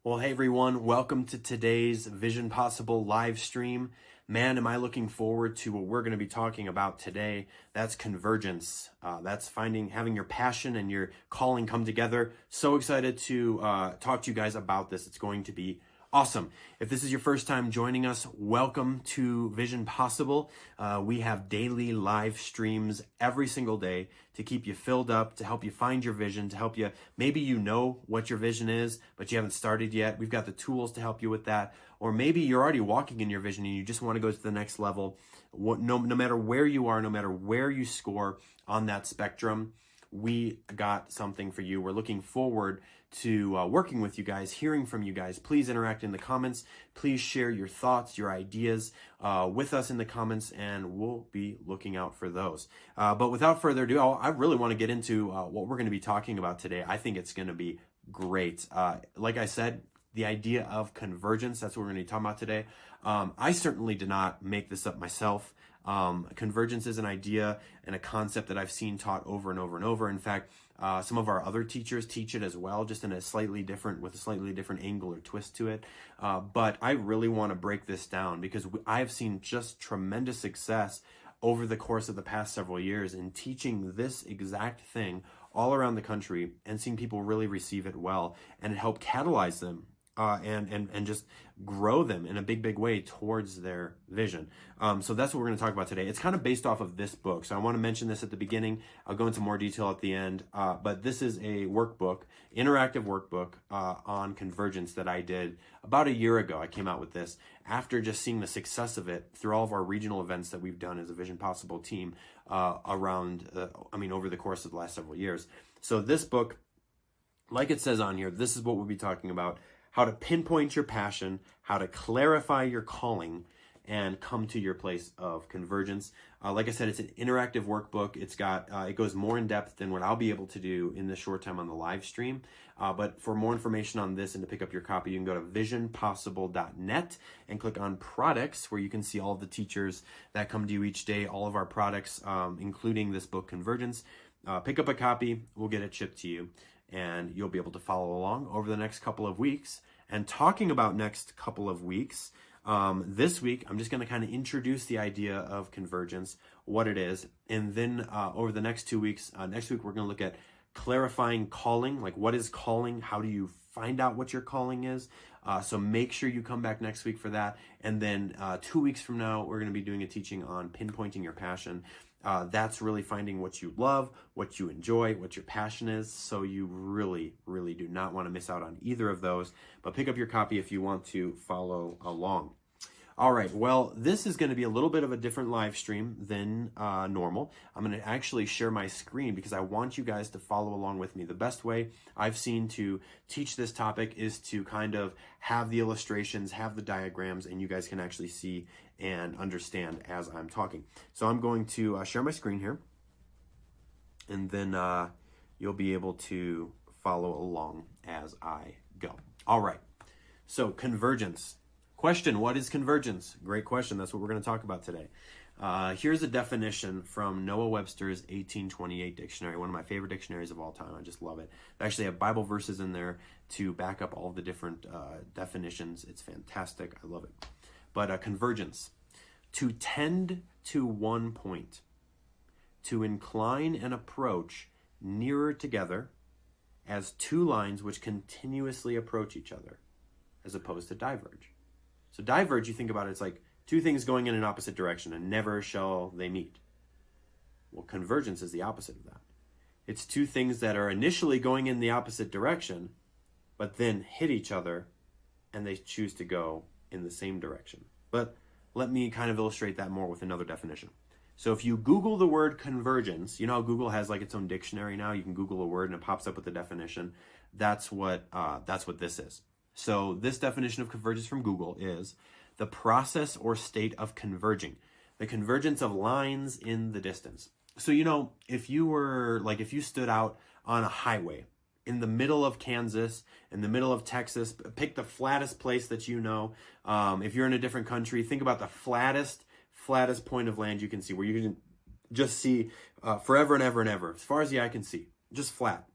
Well, hey everyone, welcome to today's Vision Possible live stream. Man, am I looking forward to what we're going to be talking about today. That's convergence. That's having your passion and your calling come together. So excited to talk to you guys about this. It's going to be awesome. If this is your first time joining us, welcome to Vision Possible. We have daily live streams every single day to keep you filled up, to help you find your vision, to help you, maybe you know what your vision is, but you haven't started yet. We've got the tools to help you with that. Or maybe you're already walking in your vision and you just want to go to the next level. No matter where you are, no matter where you score on that spectrum, we got something for you. We're looking forward to working with you guys, hearing from you guys. Please interact in the comments. Please share your thoughts, your ideas with us in the comments, and we'll be looking out for those. But without further ado, I really want to get into what we're going to be talking about today. I think it's going to be great. Like I said, the idea of convergence, that's what we're going to be talking about today. I certainly did not make this up myself. Convergence is an idea and a concept that I've seen taught over and over and over. In fact, some of our other teachers teach it as well, just with a slightly different angle or twist to it. But I really want to break this down because I've seen just tremendous success over the course of the past several years in teaching this exact thing all around the country and seeing people really receive it well and help catalyze them. And just grow them in a big way towards their vision. So that's what we're going to talk about today. It's kind of based off of this book. So I want to mention this at the beginning. I'll go into more detail at the end. But this is a workbook, interactive workbook on convergence that I did about a year ago. I came out with this after just seeing the success of it through all of our regional events that we've done as a Vision Possible team over the course of the last several years. So this book, like it says on here, this is what we'll be talking about. How to pinpoint your passion, how to clarify your calling, and come to your place of convergence. Like I said, it's an interactive workbook. It goes more in depth than what I'll be able to do in this short time on the live stream. But for more information on this and to pick up your copy, you can go to visionpossible.net and click on products, where you can see all of the teachers that come to you each day, all of our products, including this book, Convergence. Pick up a copy, we'll get it shipped to you, and you'll be able to follow along over the next couple of weeks. And talking about next couple of weeks, this week, I'm just going to kind of introduce the idea of convergence, what it is. And then over the next 2 weeks, next week, we're going to look at clarifying calling, like what is calling? How do you find out what your calling is? So make sure you come back next week for that. And then 2 weeks from now, we're going to be doing a teaching on pinpointing your passion. That's really finding what you love, what you enjoy, what your passion is. So you really do not want to miss out on either of those. But pick up your copy if you want to follow along. All right, well, this is going to be a little bit of a different live stream than normal. I'm going to actually share my screen because I want you guys to follow along with me. The best way I've seen to teach this topic is to kind of have the illustrations, have the diagrams, and you guys can actually see and understand as I'm talking. So I'm going to share my screen here, and then you'll be able to follow along as I go. All right, so convergence. Question, what is convergence? Great question. That's what we're going to talk about today. Here's a definition from Noah Webster's 1828 dictionary, one of my favorite dictionaries of all time. I just love it. They actually have Bible verses in there to back up all the different definitions. It's fantastic. I love it. But convergence, to tend to one point, to incline and approach nearer together as two lines which continuously approach each other, as opposed to diverge. So diverge, you think about it, it's like two things going in an opposite direction and never shall they meet. Well, convergence is the opposite of that. It's two things that are initially going in the opposite direction, but then hit each other and they choose to go in the same direction. But let me kind of illustrate that more with another definition. So if you Google the word convergence, you know how Google has like its own dictionary now? You can Google a word and it pops up with the definition. That's what this is. So this definition of convergence from Google is the process or state of converging, the convergence of lines in the distance. So, you know, if you stood out on a highway in the middle of Kansas, in the middle of Texas, pick the flattest place that you know. If you're in a different country, think about the flattest point of land you can see, where you can just see forever and ever and ever, as far as the eye can see, just flat.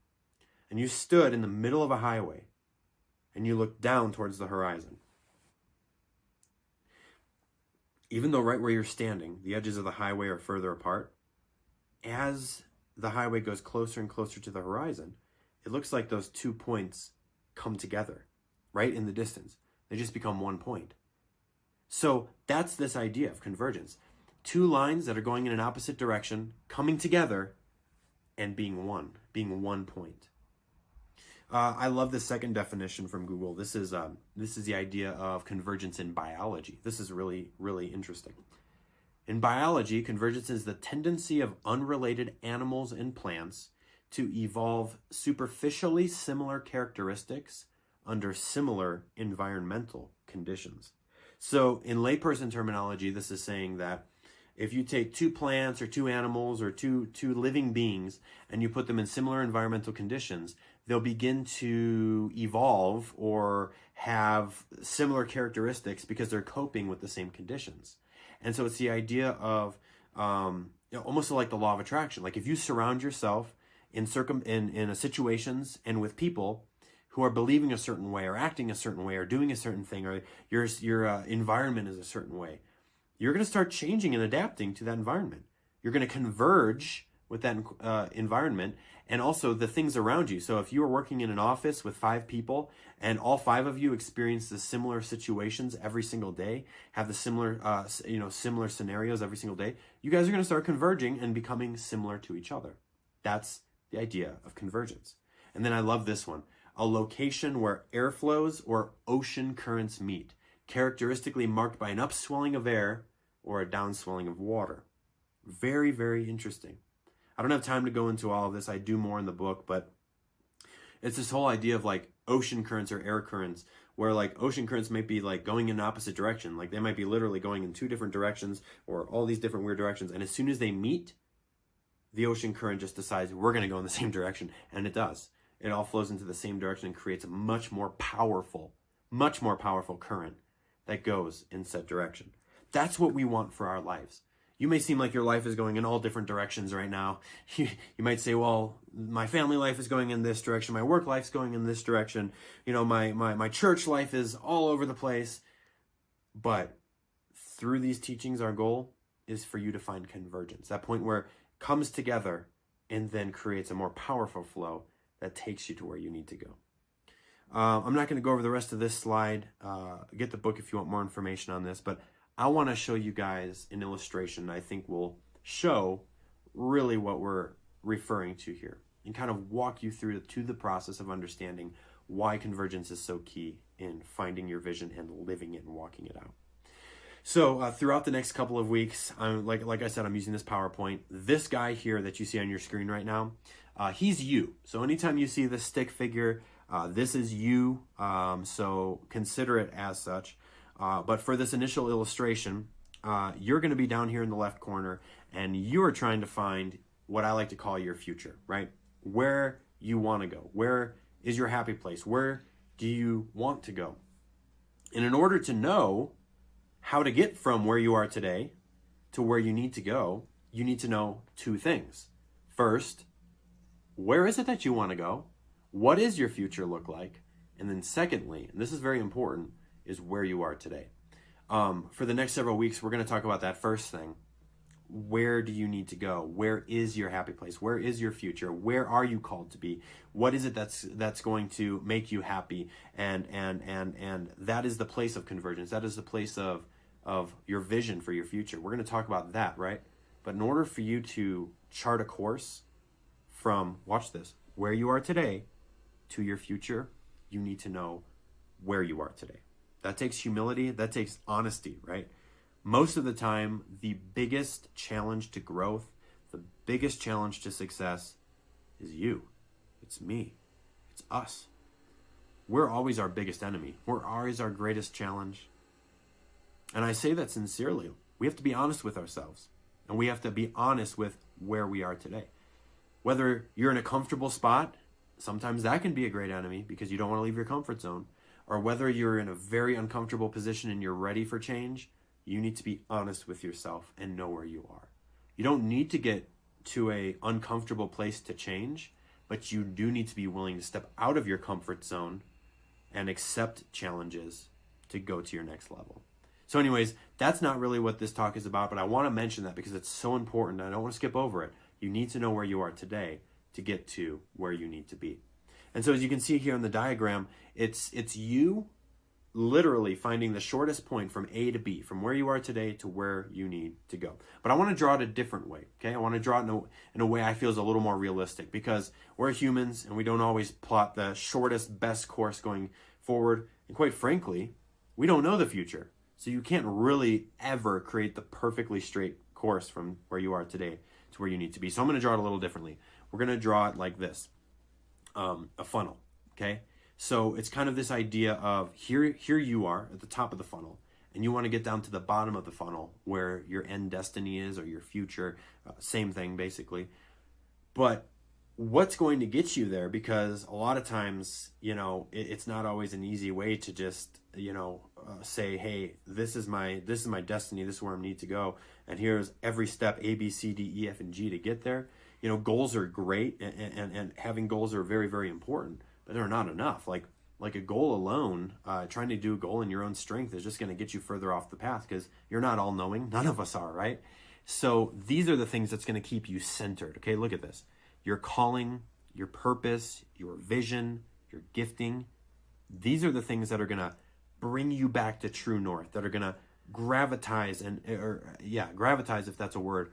And you stood in the middle of a highway. and you look down towards the horizon. Even though right where you're standing, the edges of the highway are further apart, as the highway goes closer and closer to the horizon, it looks like those 2 points come together right in the distance. They just become 1 point. So that's this idea of convergence. 2 lines that are going in an opposite direction, coming together and being 1 point. I love the second definition from Google. This is the idea of convergence in biology. This is really, really interesting. In biology, convergence is the tendency of unrelated animals and plants to evolve superficially similar characteristics under similar environmental conditions. So in layperson terminology, this is saying that if you take 2 plants or 2 animals or two living beings and you put them in similar environmental conditions, they'll begin to evolve or have similar characteristics because they're coping with the same conditions. And so it's the idea of almost like the law of attraction. Like if you surround yourself in situations and with people who are believing a certain way or acting a certain way or doing a certain thing, or your environment is a certain way, you're going to start changing and adapting to that environment. You're going to converge with that environment and also the things around you. So if you are working in an office with 5 people and all 5 of you experience the similar situations every single day, have the similar scenarios every single day, you guys are going to start converging and becoming similar to each other. That's the idea of convergence. And then I love this one. A location where air flows or ocean currents meet, characteristically marked by an upswelling of air or a downswelling of water. Very, very interesting. I don't have time to go into all of this. I do more in the book, but it's this whole idea of like ocean currents or air currents, where like ocean currents might be like going in opposite direction. Like they might be literally going in 2 different directions or all these different weird directions. And as soon as they meet, the ocean current just decides we're going to go in the same direction. And it does. It all flows into the same direction and creates a much more powerful current that goes in said direction. That's what we want for our lives. You may seem like your life is going in all different directions right now. You might say, well, my family life is going in this direction. My work life's going in this direction. You know, my church life is all over the place. But through these teachings, our goal is for you to find convergence. That point where it comes together and then creates a more powerful flow that takes you to where you need to go. I'm not going to go over the rest of this slide. Get the book if you want more information on this. But I want to show you guys an illustration I think will show really what we're referring to here and kind of walk you through to the process of understanding why convergence is so key in finding your vision and living it and walking it out. So throughout the next couple of weeks, like I said, I'm using this PowerPoint. This guy here that you see on your screen right now, he's you. So anytime you see this stick figure, this is you. So consider it as such. But for this initial illustration, you're going to be down here in the left corner, and you're trying to find what I like to call your future, right? Where you want to go. Where is your happy place? Where do you want to go? And in order to know how to get from where you are today to where you need to go, you need to know 2 things. First, where is it that you want to go? What does your future look like? And then secondly, and this is very important, is where you are today. For the next several weeks, we're going to talk about that first thing. Where do you need to go? Where is your happy place? Where is your future? Where are you called to be? What is it that's going to make you happy? And that is the place of convergence. That is the place of your vision for your future. We're going to talk about that, right? But in order for you to chart a course from, watch this, where you are today to your future, you need to know where you are today. That takes humility. That takes honesty, right? Most of the time, the biggest challenge to growth, the biggest challenge to success is you. It's me. It's us. We're always our biggest enemy. We're always our greatest challenge. And I say that sincerely. We have to be honest with ourselves. And we have to be honest with where we are today. Whether you're in a comfortable spot, sometimes that can be a great enemy because you don't want to leave your comfort zone. Or whether you're in a very uncomfortable position and you're ready for change, you need to be honest with yourself and know where you are. You don't need to get to an uncomfortable place to change, but you do need to be willing to step out of your comfort zone and accept challenges to go to your next level. So anyways, that's not really what this talk is about, but I want to mention that because it's so important. I don't want to skip over it. You need to know where you are today to get to where you need to be. And so as you can see here in the diagram, it's you literally finding the shortest point from A to B, from where you are today to where you need to go. But I want to draw it a different way, okay? I want to draw it in a way I feel is a little more realistic, because we're humans and we don't always plot the shortest, best course going forward. And quite frankly, we don't know the future. So you can't really ever create the perfectly straight course from where you are today to where you need to be. So I'm going to draw it a little differently. We're going to draw it like this, a funnel, okay? So it's kind of this idea of here you are at the top of the funnel, and you want to get down to the bottom of the funnel where your end destiny is, or your future, same thing basically. But what's going to get you there? Because a lot of times, it's not always an easy way to just, say, hey, this is my destiny, this is where I need to go, and here's every step A, B, C, D, E, F, and G to get there. Goals are great, and having goals are very, very important. But they're not enough. Like a goal alone, trying to do a goal in your own strength is just going to get you further off the path, because you're not all knowing. None of us are, right? So these are the things that's going to keep you centered. Okay, look at this. Your calling, your purpose, your vision, your gifting. These are the things that are going to bring you back to true north, that are going to gravitize, if that's a word,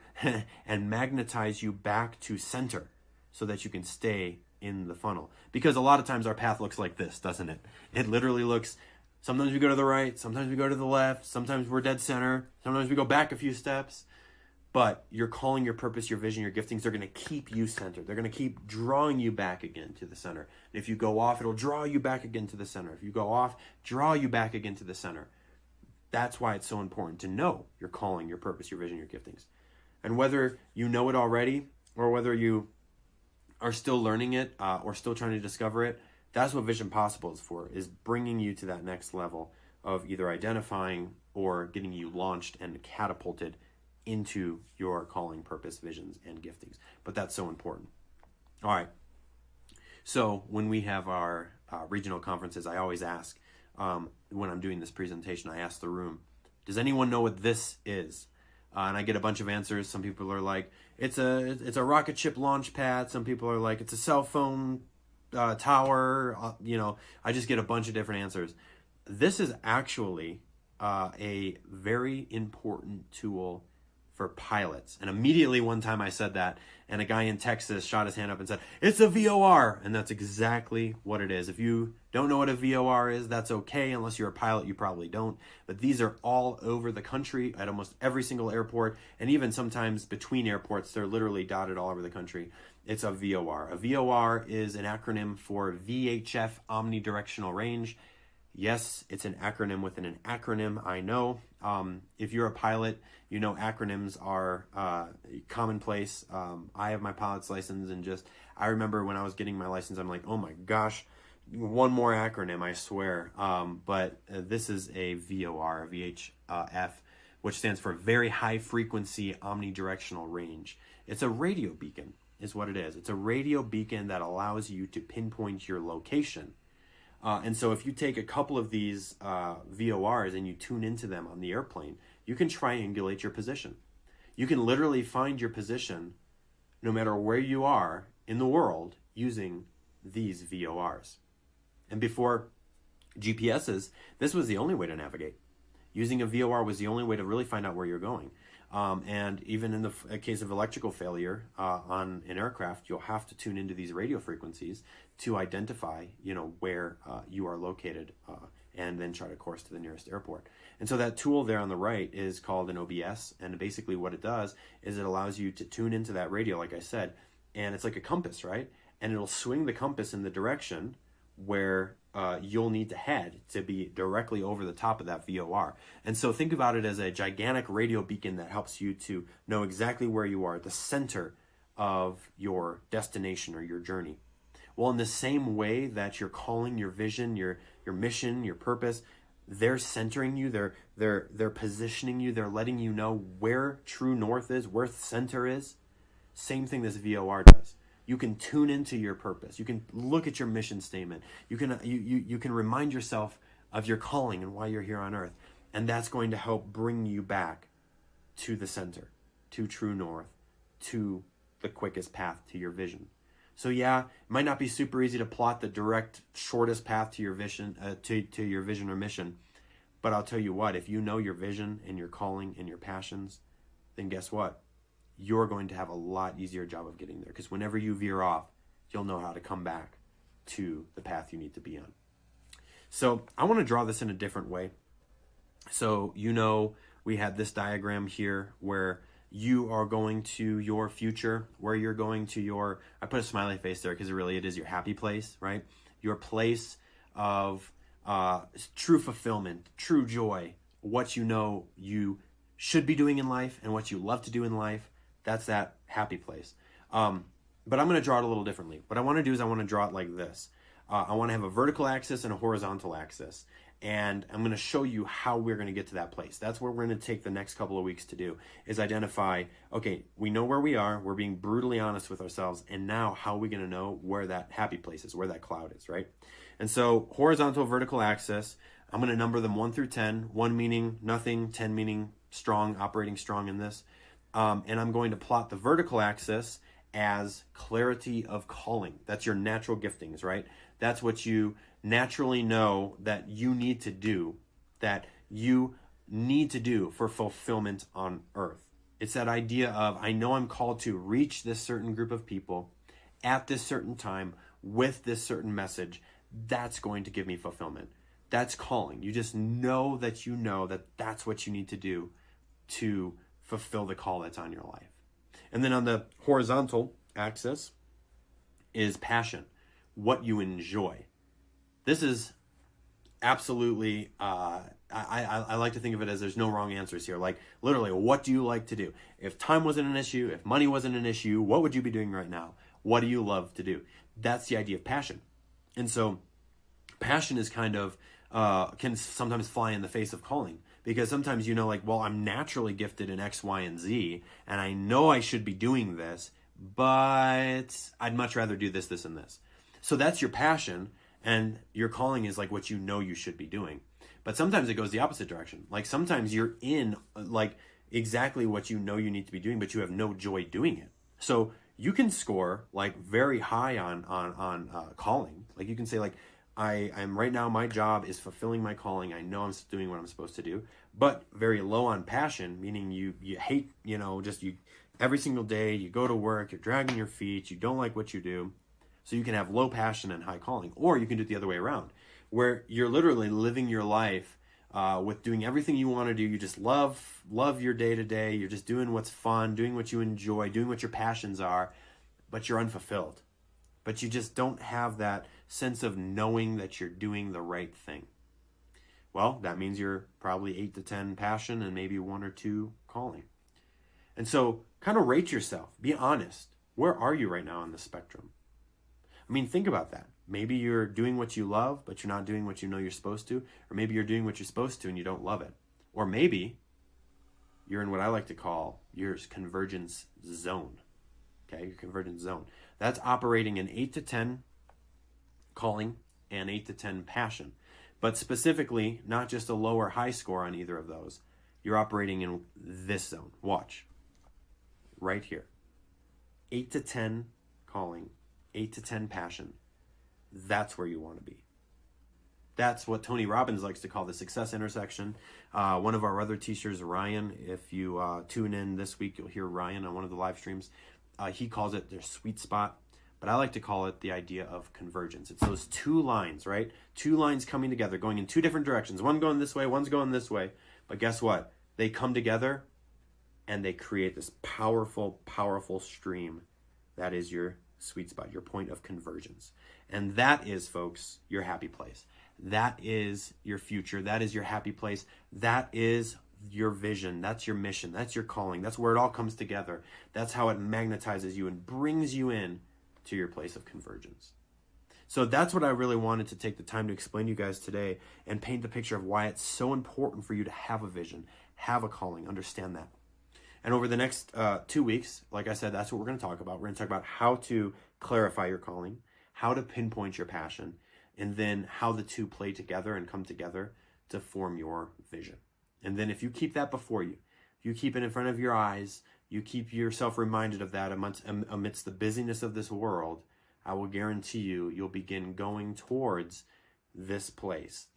and magnetize you back to center so that you can stay in the funnel. Because a lot of times our path looks like this, doesn't it? It literally looks, sometimes we go to the right, sometimes we go to the left, sometimes we're dead center, sometimes we go back a few steps. But your calling, your purpose, your vision, your giftings are going to keep you centered. They're going to keep drawing you back again to the center. And if you go off, it'll draw you back again to the center. If you go off, draw you back again to the center. That's why it's so important to know your calling, your purpose, your vision, your giftings. And whether you know it already, or whether you are still learning it, or still trying to discover it, that's what Vision Possible is for, is bringing you to that next level of either identifying or getting you launched and catapulted into your calling, purpose, visions, and giftings. But that's so important. All right. So when we have our regional conferences, I always ask, when I'm doing this presentation, I ask the room, does anyone know what this is? And I get a bunch of answers. Some people are like, it's a rocket ship launch pad. Some people are like, it's a cell phone tower. I just get a bunch of different answers. This is actually a very important tool for pilots. And immediately one time I said that, and a guy in Texas shot his hand up and said, it's a VOR. And that's exactly what it is. If you don't know what a VOR is, that's okay. Unless you're a pilot, you probably don't. But these are all over the country at almost every single airport. And even sometimes between airports, they're literally dotted all over the country. It's a VOR. A VOR is an acronym for VHF, omnidirectional range. Yes, it's an acronym within an acronym, I know. If you're a pilot, you know acronyms are commonplace. I have my pilot's license, and I remember when I was getting my license, I'm like, oh my gosh, one more acronym, I swear. But this is a VOR, VHF, which stands for Very High Frequency Omnidirectional Range. It's a radio beacon, is what it is. It's a radio beacon that allows you to pinpoint your location. And so if you take a couple of these VORs and you tune into them on the airplane, you can triangulate your position. You can literally find your position no matter where you are in the world using these VORs. And before GPSs, this was the only way to navigate. Using a VOR was the only way to really find out where you're going. And even in the case of electrical failure on an aircraft, you'll have to tune into these radio frequencies to identify, where you are located, and then chart a course to the nearest airport. And so that tool there on the right is called an OBS, and basically what it does is it allows you to tune into that radio, like I said, and it's like a compass, right? And it'll swing the compass in the direction where you'll need to head to be directly over the top of that VOR. And so think about it as a gigantic radio beacon that helps you to know exactly where you are at the center of your destination or your journey. Well, in the same way that your calling, your vision, your mission, your purpose, they're centering you, they're positioning you, they're letting you know where true north is, where center is. Same thing this VOR does. You can tune into your purpose. You can look at your mission statement. You can remind yourself of your calling and why you're here on earth. And that's going to help bring you back to the center, to true north, to the quickest path to your vision. So yeah, it might not be super easy to plot the direct, shortest path to your vision, to your vision or mission. But I'll tell you what, if you know your vision and your calling and your passions, then guess what? You're going to have a lot easier job of getting there. Because whenever you veer off, you'll know how to come back to the path you need to be on. So I want to draw this in a different way. So we had this diagram here where you are going to your future, where you're going to I put a smiley face there because it is your happy place, right? Your place of true fulfillment, true joy, what you should be doing in life and what you love to do in life. That's that happy place. But I'm going to draw it a little differently. What I want to do is I want to draw it like this. I want to have a vertical axis and a horizontal axis. And I'm going to show you how we're going to get to that place. That's what we're going to take the next couple of weeks to do, is identify, okay, we know where we are. We're being brutally honest with ourselves. And now how are we going to know where that happy place is, where that cloud is, right? And so horizontal, vertical axis, I'm going to number them 1 through 10, 1 meaning nothing, 10 meaning strong, operating strong in this. And I'm going to plot the vertical axis as clarity of calling. That's your natural giftings, right? That's what you naturally know that you need to do, for fulfillment on earth. It's that idea of, I know I'm called to reach this certain group of people at this certain time with this certain message. That's going to give me fulfillment. That's calling. You just know that that's what you need to do to fulfill the call that's on your life. And then on the horizontal axis is passion, what you enjoy. This is absolutely, I like to think of it as there's no wrong answers here. Like literally, what do you like to do? If time wasn't an issue, if money wasn't an issue, what would you be doing right now? What do you love to do? That's the idea of passion. And so passion is kind of, can sometimes fly in the face of calling. Because sometimes I'm naturally gifted in X, Y, and Z, and I know I should be doing this, but I'd much rather do this, this, and this. So that's your passion, and your calling is like what you should be doing. But sometimes it goes the opposite direction. Like sometimes you're in like exactly what you need to be doing, but you have no joy doing it. So you can score like very high on calling. Like you can say like, I'm right now, my job is fulfilling my calling. I know I'm doing what I'm supposed to do, but very low on passion, meaning you hate, every single day you go to work, you're dragging your feet, you don't like what you do. So you can have low passion and high calling, or you can do it the other way around, where you're literally living your life with doing everything you want to do. You just love your day to day. You're just doing what's fun, doing what you enjoy, doing what your passions are, but you're unfulfilled. But you just don't have that sense of knowing that you're doing the right thing. Well, that means you're probably 8 to 10 passion and maybe 1 or 2 calling. And so kind of rate yourself. Be honest. Where are you right now on the spectrum? I mean, think about that. Maybe you're doing what you love, but you're not doing what you know you're supposed to. Or maybe you're doing what you're supposed to and you don't love it. Or maybe you're in what I like to call your convergence zone. Okay, your convergence zone. That's operating in 8 to 10 calling and 8 to 10 passion. But specifically, not just a low or high score on either of those. You're operating in this zone. Watch. Right here. 8 to 10 calling, 8 to 10 passion. That's where you want to be. That's what Tony Robbins likes to call the success intersection. One of our other teachers, Ryan, if you tune in this week, you'll hear Ryan on one of the live streams. He calls it their sweet spot, but I like to call it the idea of convergence. It's those 2 lines, right? 2 lines coming together, going in 2 different directions. One going this way, one's going this way. But guess what? They come together and they create this powerful, powerful stream. That is your sweet spot, your point of convergence. And that is, folks, your happy place. That is your future. That is your happy place. That is your vision. That's your mission. That's your calling. That's where it all comes together. That's how it magnetizes you and brings you in to your place of convergence. So that's what I really wanted to take the time to explain to you guys today and paint the picture of why it's so important for you to have a vision, have a calling, understand that. And over the next 2 weeks, like I said, that's what we're going to talk about. We're going to talk about how to clarify your calling, how to pinpoint your passion, and then how the two play together and come together to form your vision. And then if you keep that before you, you keep it in front of your eyes, you keep yourself reminded of that amidst the busyness of this world, I will guarantee you, you'll begin going towards this place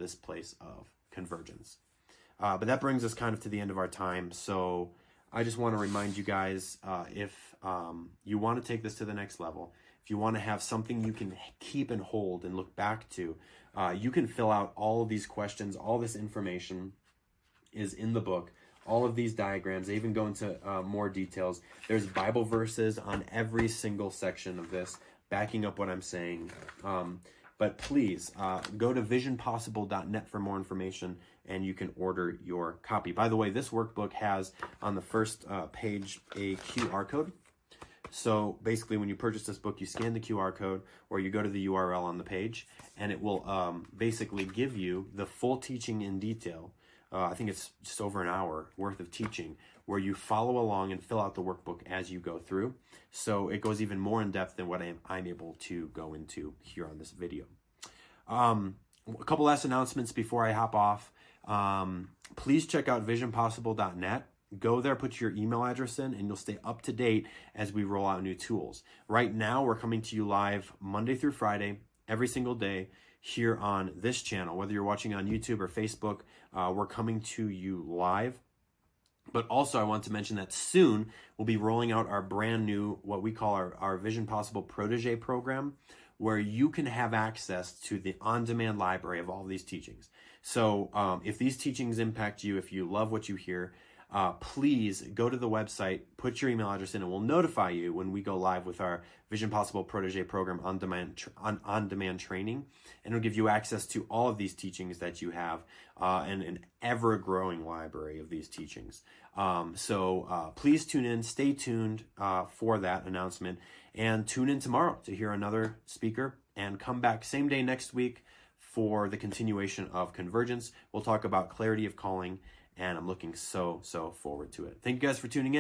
of convergence. But that brings us kind of to the end of our time. So I just want to remind you guys, if you want to take this to the next level, if you want to have something you can keep and hold and look back to, you can fill out all of these questions. All this information is in the book. All of these diagrams, they even go into more details. There's Bible verses on every single section of this, backing up what I'm saying. But please go to visionpossible.net for more information, and you can order your copy. By the way, this workbook has on the first page a QR code. So basically, when you purchase this book, you scan the QR code or you go to the URL on the page, and it will basically give you the full teaching in detail. I think it's just over an hour worth of teaching where you follow along and fill out the workbook as you go through. So it goes even more in depth than what I'm able to go into here on this video. A couple last announcements before I hop off. Please check out visionpossible.net. Go there, put your email address in, and you'll stay up to date as we roll out new tools. Right now, we're coming to you live Monday through Friday, every single day, here on this channel. Whether you're watching on YouTube or Facebook, we're coming to you live. But also, I want to mention that soon we'll be rolling out our brand new, what we call our Vision Possible Protege program, where you can have access to the on-demand library of all these teachings. So if these teachings impact you, if you love what you hear, please go to the website, put your email address in, and we'll notify you when we go live with our Vision Possible Protege program on-demand training. And it'll give you access to all of these teachings that you have and an ever-growing library of these teachings. So please tune in, stay tuned for that announcement, and tune in tomorrow to hear another speaker, and come back same day next week for the continuation of Convergence. We'll talk about clarity of calling, and I'm looking so forward to it. Thank you guys for tuning in.